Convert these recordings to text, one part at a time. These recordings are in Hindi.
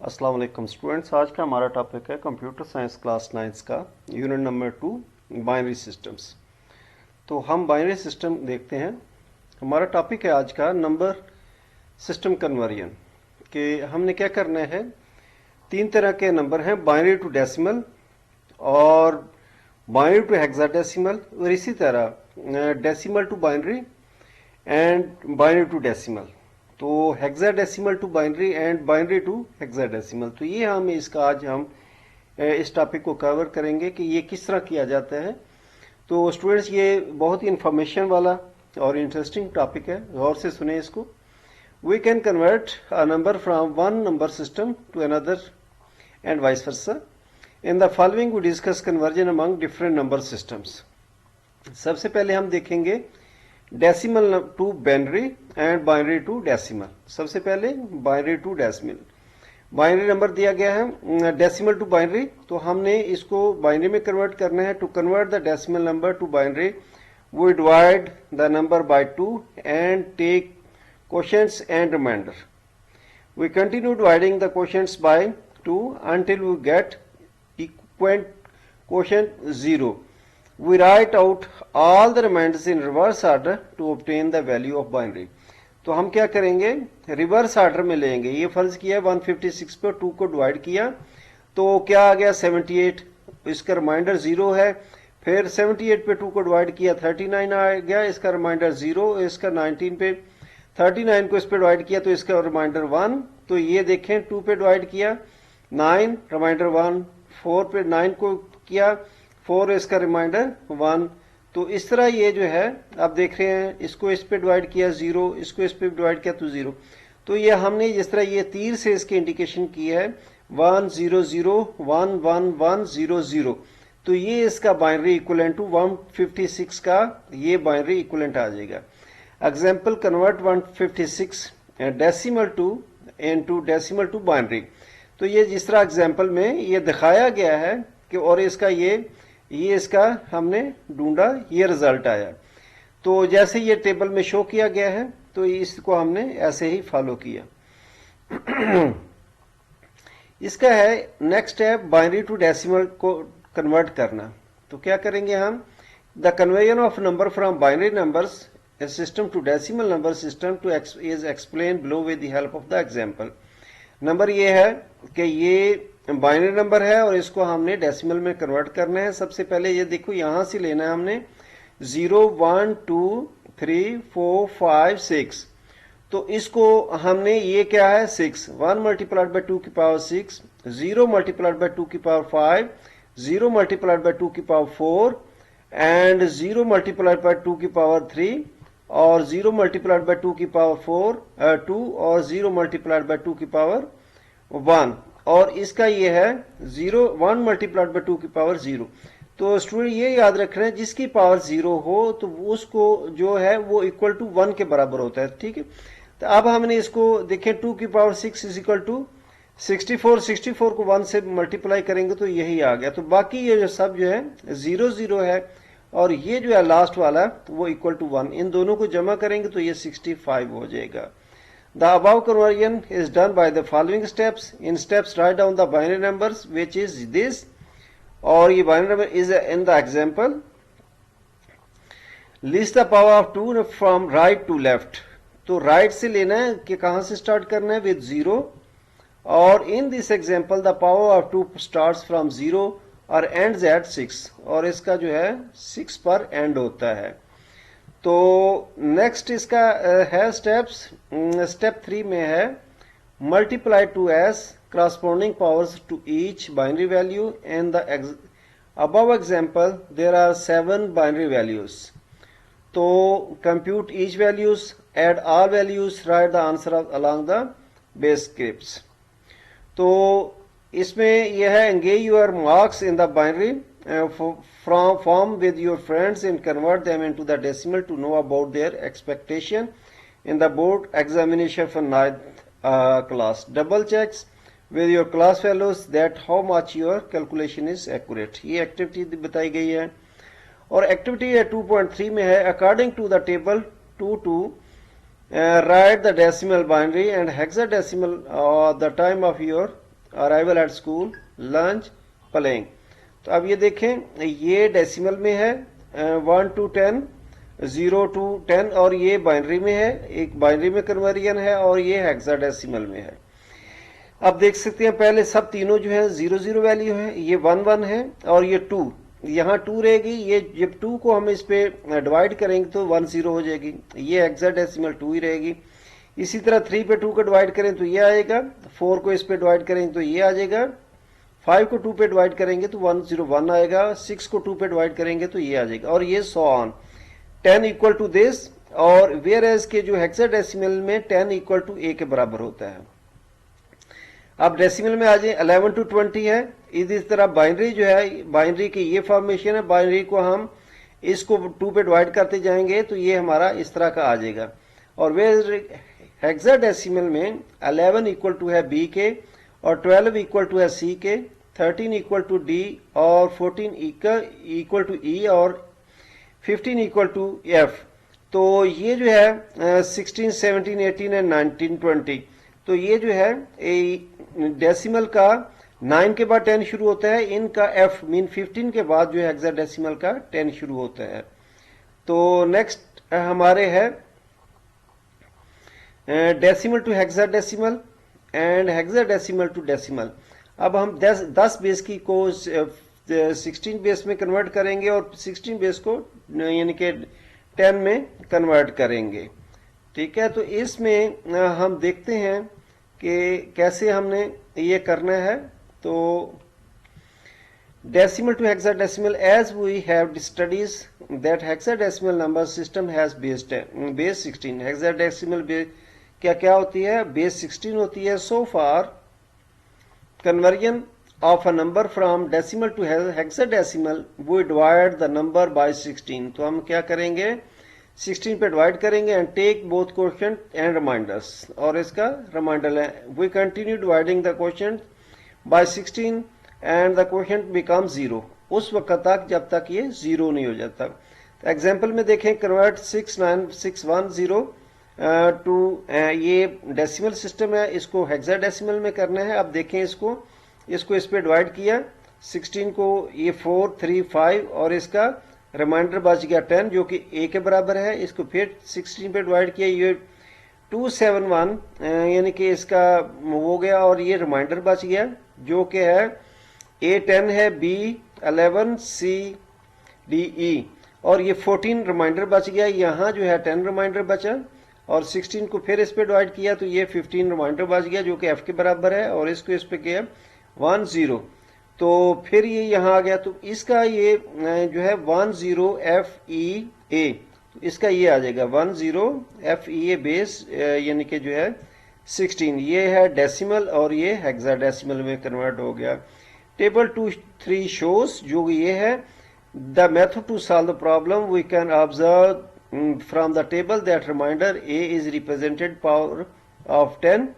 अस्सलाम वालेकुम स्टूडेंट्स। आज का हमारा टॉपिक है कंप्यूटर साइंस क्लास 9 का यूनिट नंबर 2 बाइनरी सिस्टम्स। तो हम बाइनरी सिस्टम देखते हैं। हमारा टॉपिक है आज का नंबर सिस्टम कन्वर्जन कि हमने क्या करना है। तीन तरह के नंबर हैं, बाइनरी टू डेसिमल और बाइनरी टू हेक्साडेसिमल और इसी तरह decimal to binary and binary to decimal. तो hexadecimal to binary and binary to hexadecimal. तो ये हम इसका आज हम इस टॉपिक को कवर करेंगे कि ये किस तरह किया जाता है। तो स्टूडेंट्स, ये बहुत ही इंफॉर्मेशन वाला और इंटरेस्टिंग टॉपिक है, गौर से सुने इसको। We can convert a number from one number system to another and vice versa. In the following we discuss conversion among different number systems. सबसे पहले हम देखेंगे decimal to binary and binary to decimal. सबसे पहले binary to decimal. Binary number दिया गया है डेसिमल टू बाइनरी, तो हमने इसको बाइनरी में कन्वर्ट करना है। To convert the decimal number to binary we divide the number by 2 and take quotients and remainder. We continue dividing the quotients by 2 until we get equivalent quotient 0. We write out all the remainders in reverse order to obtain the value of binary. तो हम क्या करेंगे, रिवर्स ऑर्डर में लेंगे। ये फर्ज किया 156 पे 2 को डिवाइड किया तो क्या आ गया 78, इसका रिमाइंडर 0 है। फिर 78 पे 2 को डिवाइड किया 39 आ गया, इसका रिमाइंडर 0। इसका 19 पे 39 को इस पे डिवाइड किया तो इसका रिमाइंडर 1। तो ये देखें 2 पे डिवाइड किया 9, रिमाइंडर 1। 4 पे 9 को किया 4, इसका रिमाइंडर 1। तो इस तरह ये जो है आप देख रहे हैं, इसको इस पे डिवाइड किया 0, इसको इस पे डिवाइड किया तो 0। तो ये हमने जिस तरह ये तीर से इसकी इंडिकेशन की है 1 0 0 1 1 1 0 0। तो ये इसका बाइनरी इक्विवेलेंट टू 156 का ये बाइनरी इक्विवेलेंट आ जाएगा। Example, convert 156 decimal to into decimal to binary. तो ये जिस तरह एग्जाम्पल में ये दिखाया गया है कि और इसका ये इसका हमने ढूंढा, ये रिजल्ट आया। तो जैसे ये टेबल में शो किया गया है तो इसको हमने ऐसे ही फॉलो किया। इसका है नेक्स्ट है बाइनरी टू डेसिमल को कन्वर्ट करना। तो क्या करेंगे हम, the conversion of number from binary numbers a system to decimal number system to is explained below with the help of the example. Number ये है कि ये बाइनरी नंबर है और इसको हमने डेसिमल में कन्वर्ट करना है। सबसे पहले ये देखो यहां से लेना है हमने 0 1 2 3 4 5 6। तो इसको हमने ये क्या है 6, 1 मल्टीप्लाइड बाय 2 की पावर 6, 0 मल्टीप्लाइड बाय 2 की पावर 5, 0 मल्टीप्लाइड बाय 2 की पावर 4 एंड 0 मल्टीप्लाइड बाय 2 की पावर 3 और 0 मल्टीप्लाइड बाय 2 की पावर 2 और 0 मल्टीप्लाइड बाय 2 की पावर 1। और इसका ये है 1 मल्टीप्लाइड बाय 2 की पावर 0। तो स्टूडेंट ये याद रख रहे हैं जिसकी पावर 0 हो तो उसको जो है वो इक्वल टू 1 के बराबर होता है, ठीक है। तो अब हमने इसको देखें 2 की पावर 6 इज इक्वल टू 64। 64 को 1 से मल्टीप्लाई करेंगे तो यही आ गया। तो बाकी ये जो सब जो है 0 0 है और ये जो है लास्ट वाला तो वो इक्वल टू 1। इन दोनों को जमा करेंगे तो ये 65 हो जाएगा। The above conversion is done by the following steps. In steps write down the binary numbers which is this, और ये binary number is in the example. List the power of 2 from right to left. तो राइट से लेना है कि कहां से स्टार्ट करना है, विद 0। और in this example the power of 2 starts from 0 और एंड्स एट 6, और इसका जो है 6 पर एंड होता है। तो नेक्स्ट इसका है स्टेप्स। स्टेप 3 में है multiply two S corresponding powers to each binary value. In the above example there are 7 binary values. तो compute each values, add all values, write the answer along the base scripts. तो इसमें यह है engage your marks in the binary form with your friends and convert them into the decimal to know about their expectation in the board examination for 9th class. Double checks with your class fellows that how much your calculation is accurate. ये एक्टिविटी बताई गई है। और एक्टिविटी 2.3 में है according to the table 2 write the decimal binary and hexadecimal the time of your arrival at school, lunch, playing. तो अब ये देखें, ये डेसिमल में है 1 to 10, 0 to 10, और ये बाइनरी में है, एक बाइनरी में कन्वर्जन है, और ये हेक्साडेसिमल में है। अब देख सकते हैं पहले सब तीनों जो है 0 0 वैल्यू है, ये 1 1 है और ये 2, यहाँ 2 रहेगी। ये जब 2 को हम इस पे डिवाइड करेंगे तो 1 0 हो जाएगी, ये हेक्साडेसिमल 2 ही रहेगी। इसी तरह 3 पे 2 को डिवाइड करें तो ये आएगा, 4 को इस पे डिवाइड करेंगे तो ये आ जाएगा, 5 को 2 पे डिवाइड करेंगे तो 1 0 1 आएगा, 6 को 2 पे डिवाइड करेंगे तो ये आ जाएगा, और ये so on 10 equal to this. और वेयर एज के जो हेक्साडेसिमल में 10 इक्वल टू a के बराबर होता है। अब डेसिमल में आ जाए 11 to 20 है। इसी तरह बाइनरी जो है, बाइनरी की ये फॉर्मेशन है, बाइनरी को हम इसको 2 पे डिवाइड करते जाएंगे तो ये हमारा इस तरह का आ जाएगा। और वेयर हेक्साडेसिमल में 11 इक्वल टू है b के, और 12 इक्वल टू है c के, 13 इक्वल टू d, और 14 इक्वल टू e, और 15 इक्वल टू f। तो ये जो है 16, 17, 18 एंड 19, 20, तो ये जो है डेसिमल का 9 के बाद 10 शुरू होता है, इनका f मीन 15 के बाद जो है हेक्साडेसिमल का 10 शुरू होता है। तो नेक्स्ट हमारे है decimal to hexadecimal and hexadecimal to decimal. अब हम 10 बेस की को 16 बेस में कन्वर्ट करेंगे और 16 बेस को यानी कि 10 में कन्वर्ट करेंगे। ठीक है, तो इसमें हम देखते हैं कि कैसे हमने ये करना है। तो decimal to hexadecimal, as we have studies that hexadecimal number system has base 16। Hexadecimal क्या क्या होती है? बेस 16 होती है। So for conversion of a number from decimal to hexadecimal we divide the number by 16। तो हम क्या करेंगे, 16 पे डिवाइड करेंगे and take both quotient and remainders, और इसका रिमाइंडर है। We continue dividing the quotient by 16 and the quotient become 0, उस वक्त तक जब तक ये 0 नहीं हो जाता। तो एग्जांपल में देखें, कन्वर्ट 69610 टू, ये डेसिमल सिस्टम है, इसको हेक्साडेसिमल में करना है। अब देखें इसको इस पे डिवाइड किया, 16 को, ये 4 3 5, और इसका रिमाइंडर बच गया 10 जो कि a के बराबर है। इसको फिर 16 पे डिवाइड किया, ये 271 यानी कि इसका हो गया, और ये रिमाइंडर बच गया जो कि है a 10 है, b 11, c d e, और ये 14 रिमाइंडर बच गया। यहाँ जो है 10 रिमाइंडर बचा, और 16 को फिर इस पे डिवाइड किया तो ये 15 रिमाइंडर बच गया जो कि f के बराबर है, और इसको इस पे किया 1 0, तो फिर ये यहाँ आ गया। तो इसका ये जो है 1 0 f e a, इसका ये आ जाएगा 1 0 f e a बेस यानी कि जो है 16। ये है डेसिमल और ये हेक्साडेसिमल में कन्वर्ट हो गया। टेबल 2-3 शोज जो ये है the method to solve the problem. We can observe from the table that remainder a is represented power of 10,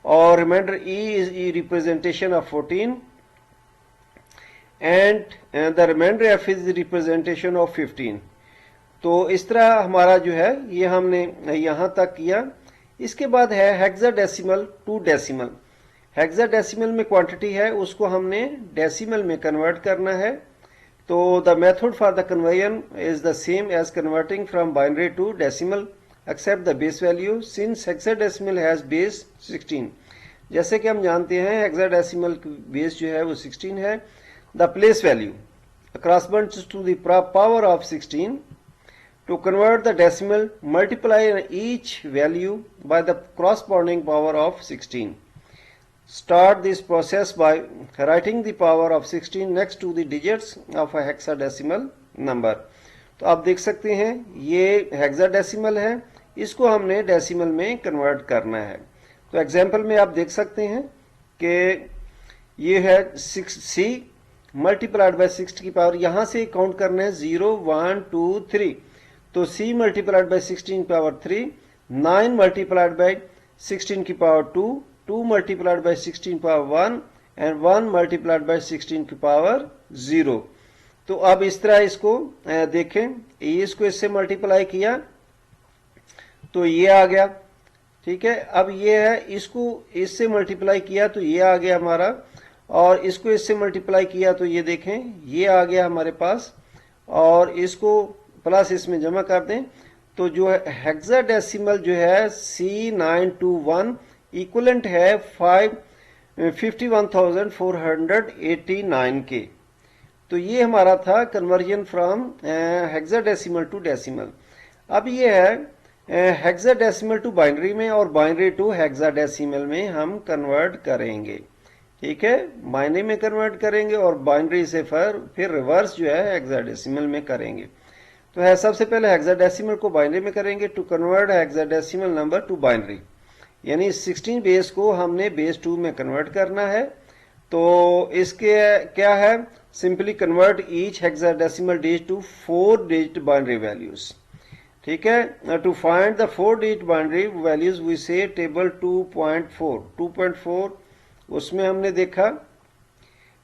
or remainder e is e representation of 14, and the remainder f is the representation of 15। तो इस तरह हमारा जो है ये हमने यहाँ तक किया। इसके बाद है हेक्साडेसिमल टू डेसिमल। हेक्साडेसिमल में क्वांटिटी है, उसको हमने डेसिमल में कन्वर्ट करना है। तो the method for the conversion is the same as converting from binary to decimal except the base value since hexadecimal has base 16। जैसे कि हम जानते हैं हेक्साडेसिमल बेस जो है वो 16 है। The place value corresponds to the power of 16। To convert the decimal, multiply each value by the corresponding power of 16। Start this process by writing the power of 16 next to the digits of a hexadecimal number। तो आप देख सकते हैं ये हेक्साडेसिमल है, इसको हमने डेसिमल में कन्वर्ट करना है। तो एग्जांपल में आप देख सकते हैं कि ये है 6c मल्टीप्लाइड बाय 6 की पावर, यहां से काउंट करना है 0 1 2 3। तो c multiplied by 16 power 3, 9 multiplied by 16 की power 2, 2 multiplied by 16 power 1 and 1 multiplied by 16 की पावर 0। तो अब इस तरह इसको देखें, इसको इससे मल्टीप्लाई किया तो ये आ गया। ठीक है, अब ये है, इसको इससे मल्टीप्लाई किया तो ये आ गया हमारा, और इसको इससे मल्टीप्लाई किया तो ये देखें ये आ गया हमारे पास, और इसको प्लस इसमें जमा कर दें तो जो है हेक्साडेसिमल जो है C921 इक्वलेंट है 51,489 के। तो ये हमारा था conversion from hexadecimal to decimal. अब ये है हेक्साडेसिमल टू बाइनरी में और बाइनरी टू हेक्साडेसिमल में हम कन्वर्ट करेंगे। ठीक है, बाइनरी में कन्वर्ट करेंगे और बाइनरी से फिर रिवर्स जो है हेक्साडेसिमल में करेंगे। तो है सबसे पहले हेक्साडेसिमल को बाइनरी में करेंगे to convert hexadecimal number to binary, यानी 16 बेस को हमने बेस 2 में कन्वर्ट करना है। तो इसके क्या है, simply convert each hexadecimal digit to 4 digit binary values. ठीक है, to find the 4 digit binary values we see table 2.4 उसमें हमने देखा,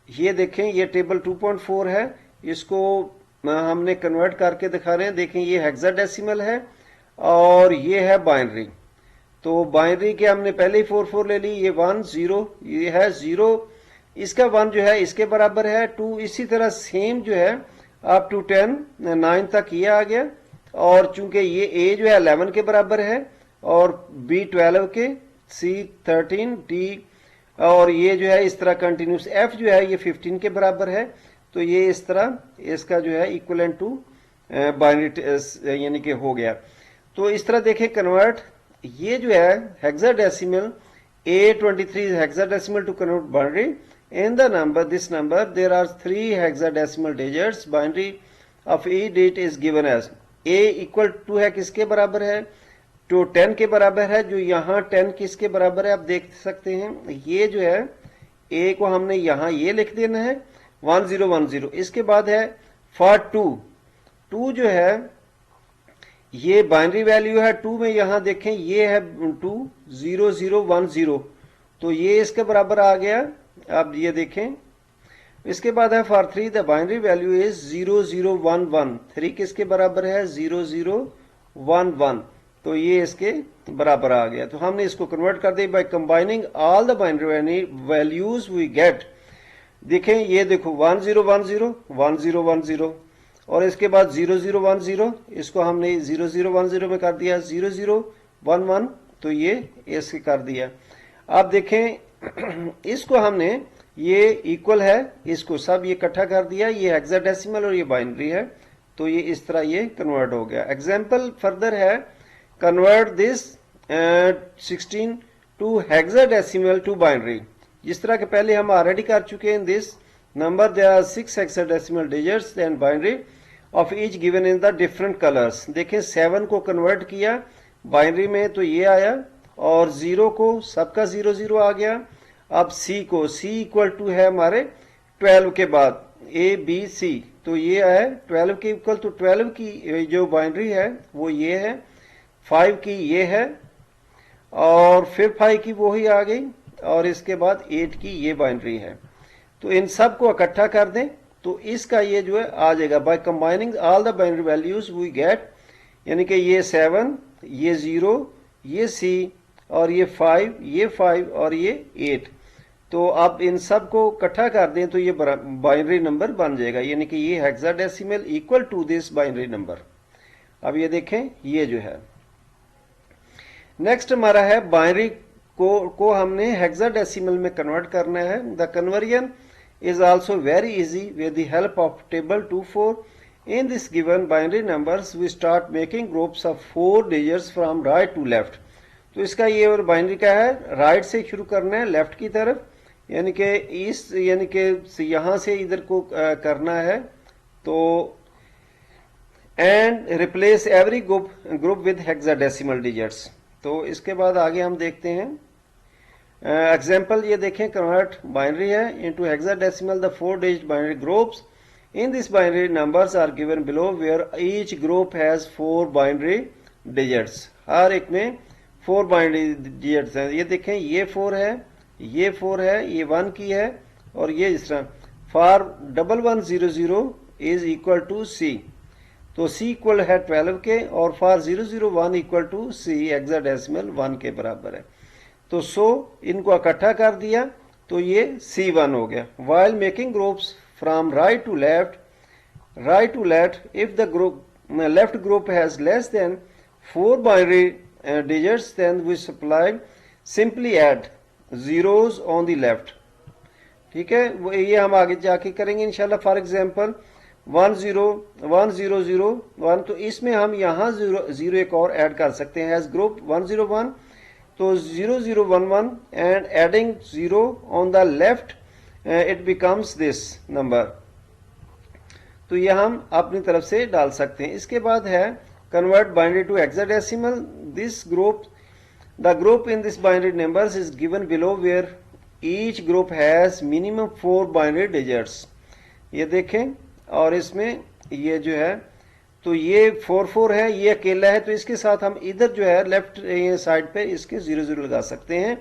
ये देखें ये टेबल 2.4 है, इसको हमने कन्वर्ट करके दिखा रहे हैं। देखें ये हेक्साडेसिमल है और ये है बाइनरी। तो बाइनरी के हमने पहले ही 4 ले ली, ये 1 0, ये है 0, इसका 1 जो है इसके बराबर है 2। इसी तरह सेम जो है अप टू 10 9 तक ये आ गया, और चूंकि ये ए जो है 11 के बराबर है और बी 12 के, सी 13, डी और ये जो है इस तरह कंटिन्यूस, एफ जो है ये 15 के बराबर है। तो ये इस तरह इसका जो है इक्वलेंट टू बाइनरी यानी कि हो गया। तो इस तरह देखें कन्वर्ट, ये जो है hexadecimal A23 hexadecimal to convert binary in the number this number there are 3 hexadecimal digits, binary of each digit is given as A equal to है किसके बराबर है, तो 10 के बराबर है। जो यहाँ 10 किसके बराबर है आप देख सकते हैं, ये जो है A को हमने यहाँ ये लिख देना है 1010। इसके बाद है फॉर 2 जो है ये बाइनरी वैल्यू है 2 में, यहाँ देखें ये है 2 0 0 1 0, तो ये इसके बराबर आ गया। अब ये देखें, इसके बाद है for 3 the binary value is 0 0 1 1, 3 किसके बराबर है 0 0 1 1, तो ये इसके बराबर आ गया। तो हमने इसको कन्वर्ट कर दिया by combining all the binary values we get. देखें ये देखो 1 0 1 0 1 0 1 0, और इसके बाद 0 0 1 0, इसको हमने 0 0 1 0 में कर दिया 0 0 1 1, तो ये इसके कर दिया। अब देखें इसको हमने ये इक्वल है, इसको सब ये इकट्ठा कर दिया, ये हेक्साडेसिमल और ये बाइनरी है, तो ये इस तरह ये कन्वर्ट हो गया। एग्जाम्पल फर्दर है, convert this 16 to hexadecimal to binary, जिस तरह के पहले हम ऑलरेडी कर चुके हैं। This number there are 6 hexadecimal digits and binary of each given in the different colours. देखें 7 को कन्वर्ट किया बाइनरी में तो ये आया, और 0 को सबका 0 0 आ गया। अब C को, C इक्वल टू है हमारे 12 के बाद A B C, तो ये है 12 के इक्वल, तो 12 की जो बाइनरी है वो ये है, 5 की ये है, और फिर 5 की वो ही आ गई, और इसके बाद 8 की ये बाइनरी है। तो इन सब को इकट्ठा कर दें तो इसका ये जो है आ जाएगा by combining all the binary values we get, यानी कि ये 7, ये 0, ये C और ये 5, ये 5 और ये 8। तो आप इन सब को इकट्ठा कर दें तो ये बाइनरी नंबर बन जाएगा, यानी कि ये hexadecimal equal to this binary number. अब ये देखें ये जो है नेक्स्ट हमारा है बाइनरी को हमने हेक्साडेसिमल में कन्वर्ट करना है। The conversion is also very easy with the help of table 2.4. In this given binary numbers we start making groups of 4 digits from right to left. तो इसका ये और बाइनरी का है, राइट से शुरू करना है लेफ्ट की तरफ, यानी कि इस यानी कि यहाँ से इधर को करना है। तो and replace every group with hexadecimal digits. तो इसके बाद आगे हम देखते हैं एग्जाम्पल। ये देखें कन्वर्ट बाइनरी है into hexadecimal the 4 digit binary groups. In this binary numbers are given below where each group has 4 binary digits. हर एक में 4 बाइनरी डिजिट्स हैं। ये देखें ये 4 है, ये 4 है, ये 1 की है, और ये इस तरह for 1100 is equal to C। तो C इक्वल है 12 के और for 001 equal to C hexadecimal 1 के बराबर है। तो इनको इकट्ठा कर दिया तो ये C1 हो गया। While making groups from right to left if the group left group has less than 4 binary digits then we supply simply add zeros on the left। ठीक है, ये हम आगे जाके करेंगे इंशाल्लाह। फॉर एग्जांपल 101001 तो इसमें हम यहाँ जीरो एक और ऐड कर सकते हैं एज ग्रुप 101। तो 0011 and adding 0 on the left it becomes this number. तो ये हम अपनी तरफ से डाल सकते हैं। इसके बाद है convert binary to hexadecimal। The group in this binary numbers is given below where each group has minimum 4 binary digits। ये देखें, और इसमें ये जो है तो ये 4 है, ये अकेला है, तो इसके साथ हम इधर जो है लेफ्ट साइड पे इसके 0 लगा सकते हैं।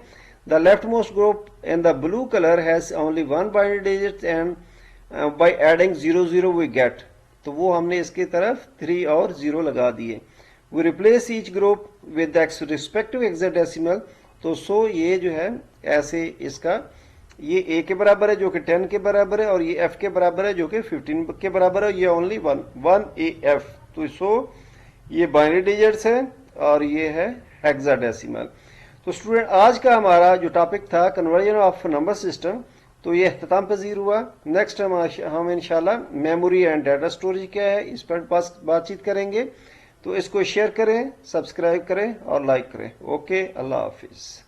The leftmost group in the blue color has only 1 binary digit and by adding 00 we get। तो वो हमने इसकी तरफ 3 और 0 लगा दिए। We replace each group with respective hexadecimal. तो ये जो है ऐसे इसका ये A के बराबर है जो कि 10 के बराबर है, और ये F के बराबर है जो कि 15 के बराबर है। ये ओनली 1 AF। तो ये बाइनरी डिजिट्स है और ये है हेक्साडेसिमल। तो स्टूडेंट, आज का हमारा जो टॉपिक था कन्वर्जन ऑफ नंबर सिस्टम, तो ये अख्ताम पजीर हुआ। नेक्स्ट हम इंशाल्लाह मेमोरी एंड डाटा स्टोरेज क्या है इस पर बातचीत करेंगे। तो इसको शेयर करें, सब्सक्राइब करें और लाइक करें। ओके, अल्लाह हाफिज़।